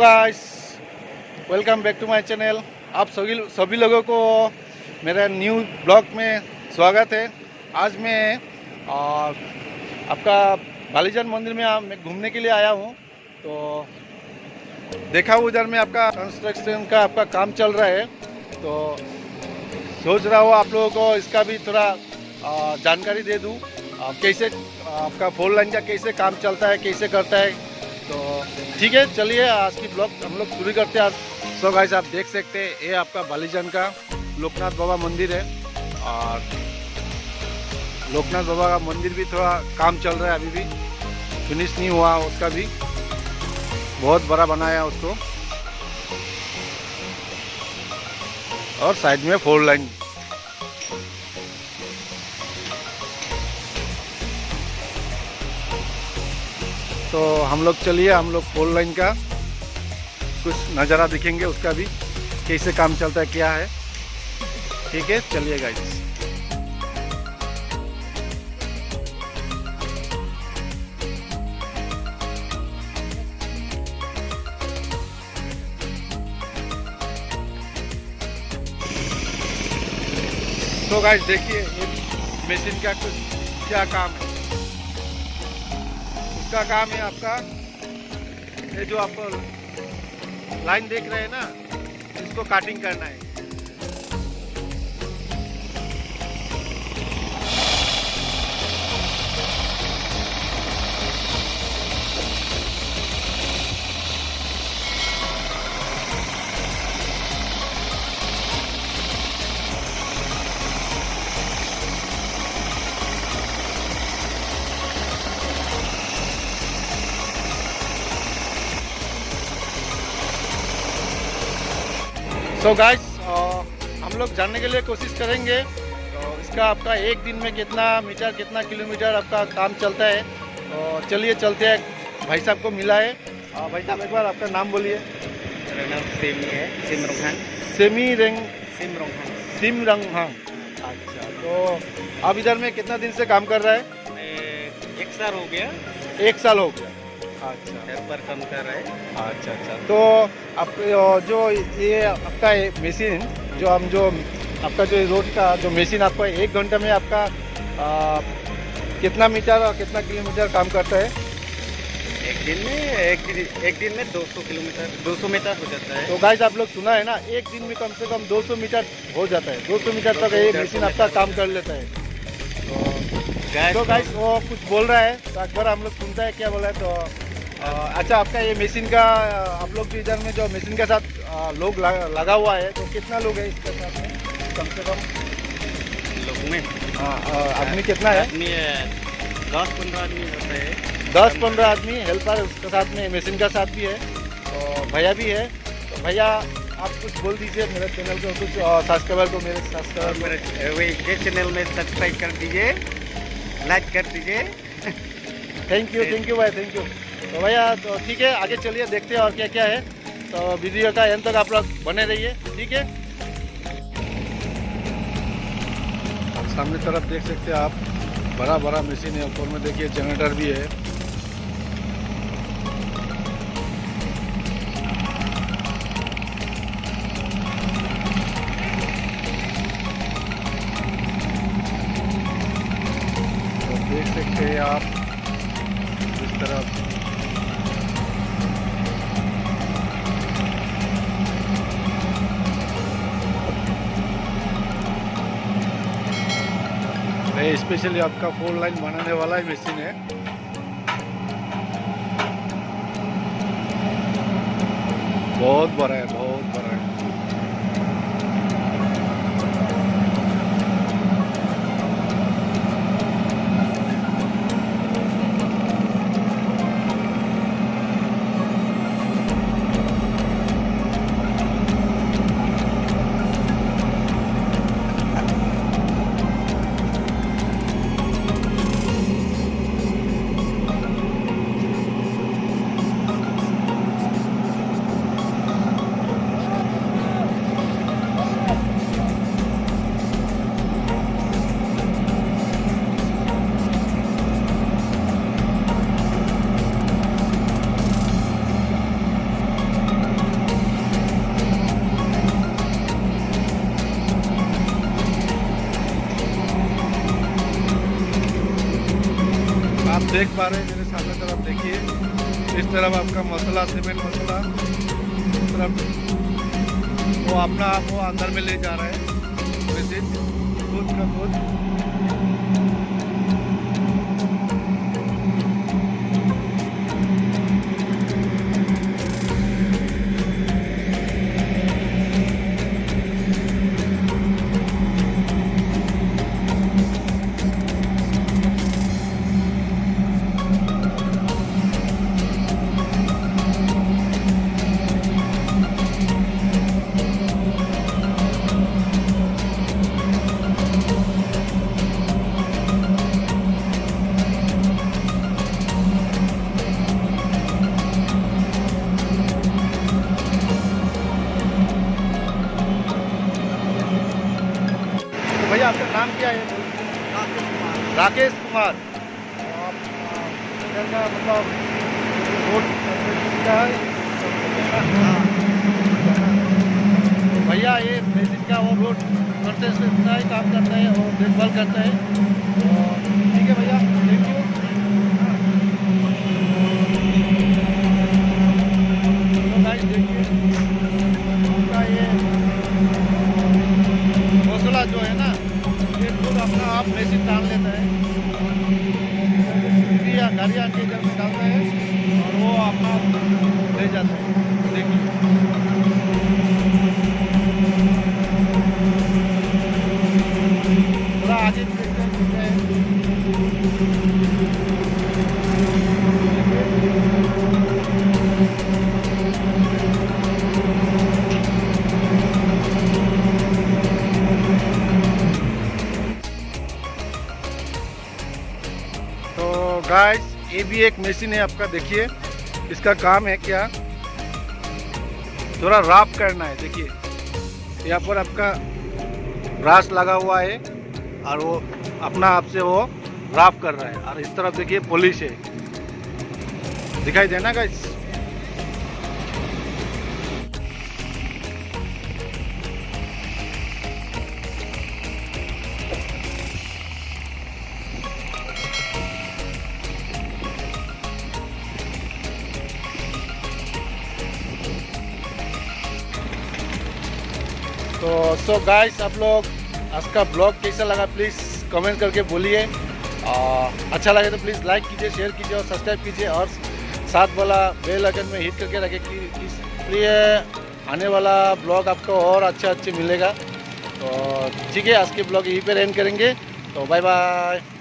Guys, welcome back to my channel. आप सभी लोगों को मेरा न्यू ब्लॉग में स्वागत है। आज मैं आपका बालीजान मंदिर में मैं घूमने के लिए आया हूँ। तो देखा हूँ उधर में आपका कंस्ट्रक्शन का आपका काम चल रहा है, तो सोच रहा हूँ आप लोगों को इसका भी थोड़ा जानकारी दे दूँ, कैसे आपका 4 लाइन का कैसे काम चलता है, कैसे करता है। तो ठीक है, चलिए आज की ब्लॉग हम लोग शुरू करते हैं। सो गाइस, आप देख सकते हैं ये आपका बालीजान का लोकनाथ बाबा मंदिर है, और लोकनाथ बाबा का मंदिर भी थोड़ा काम चल रहा है, अभी भी फिनिश नहीं हुआ उसका भी, बहुत बड़ा बनाया उसको। और साइड में 4 लाइन। तो हम लोग 4 लाइन का कुछ नज़ारा दिखेंगे, उसका भी कैसे काम चलता है, क्या है। ठीक है, चलिए गाइस। तो गाइस देखिए, ये मशीन का कुछ क्या काम है। उसका काम है आपका, ये जो आप लाइन देख रहे हैं ना, इसको काटिंग करना है। सो गाइस, हम लोग जानने के लिए कोशिश करेंगे तो इसका आपका एक दिन में कितना मीटर, कितना किलोमीटर आपका काम चलता है। तो चलिए चलते हैं। भाई साहब को मिला है। भाई साहब, एक बार आपका नाम बोलिए। मेरा नाम सेमी है, सिमरंगहांग। सिमरंगहांग। अच्छा, तो आप इधर में कितना दिन से काम कर रहा है? मैं 1 साल हो गया। 1 साल हो गया। अच्छा, घर पर काम कर रहा है। अच्छा। तो आप जो ये आपका मशीन, जो आपका जो रोड का जो मशीन आपका 1 घंटे में आपका कितना मीटर और कितना किलोमीटर काम करता है? एक दिन में 200 किलोमीटर 200 मीटर हो जाता है। तो गाइस, आप लोग सुना है ना, एक दिन में कम से कम 200 मीटर हो जाता है। 200 मीटर तक ये मशीन आपका काम कर लेता है। तो गाइस, वो कुछ बोल रहा है, तो एक बार हम लोग सुनता है क्या बोला है। तो अच्छा, आपका ये मशीन का आप लोग इधर में जो मशीन के साथ लोग लगा हुआ है, तो कितना लोग है इसके साथ में? कम से कम लोग में आदमी कितना है? आदमी 10-15 आदमी होता है। 10-15 आदमी हेल्पर उसके साथ में, मशीन का साथ भी है। तो भैया भी है। तो भैया, आप कुछ बोल दीजिए मेरे चैनल को, कुछ सब्सक्राइबर को, मेरे सब्सक्राइबर मेरे चैनल में सब्सक्राइब कर दीजिए, लाइक कर दीजिए। थैंक यू भाई, थैंक यू। तो भैया, तो ठीक है, आगे चलिए, देखते हैं और क्या क्या है। तो वीडियो का एंड तक आप लोग बने रहिए, ठीक है। सामने तरफ देख सकते हैं आप, बड़ा मशीन है। ऊपर में देखिए जनरेटर भी है। तो देख सकते हैं आप इस तरफ। स्पेशली आपका 4 लाइन बनाने वाला ही मशीन है। बहुत बड़ा है, बहुत बड़ा है। देख पा रहे हैं मेरे सामने तरफ देखिए, इस तरफ आपका मसाला, सीमेंट मसाला, इस तरफ वो अपना आप वो अंदर में ले जा रहा है मशीन, दूध का दूध। भैया आपका नाम क्या है? राकेश कुमार। आप इधर का मतलब रोड क्या है? भैया ये मशीन का वो रोड कंस्ट्रक्शन का ही काम करता है और देखभाल करता है। और ठीक है भैया, थैंक यू। तो गाइस देखिए आपका ये मसाला जो है ना, ये खुद अपना आप मशीन डाल लेता है या गाड़ियाँ के इधर में डालता है और वो अपना ले जाता है। देखिए थोड़ा आगे देखते हैं। तो गाइस ये भी एक मशीन है आपका, देखिए इसका काम है क्या, थोड़ा राफ करना है। देखिए यहाँ पर आपका ब्रश लगा हुआ है और वो अपना आप से वो राफ कर रहा है। और इस तरफ देखिए पुलिस है, दिखाई देना गाइस। तो गाइस आप लोग आज का ब्लॉग कैसा लगा प्लीज़ कमेंट करके बोलिए। अच्छा लगे तो प्लीज़ लाइक कीजिए, शेयर कीजिए और सब्सक्राइब कीजिए और साथ वाला बेल आइकन में हिट करके रखें कि इसलिए आने वाला ब्लॉग आपको और अच्छे मिलेगा। तो ठीक है, आज के ब्लॉग यहीं पे एंड करेंगे। तो बाय बाय।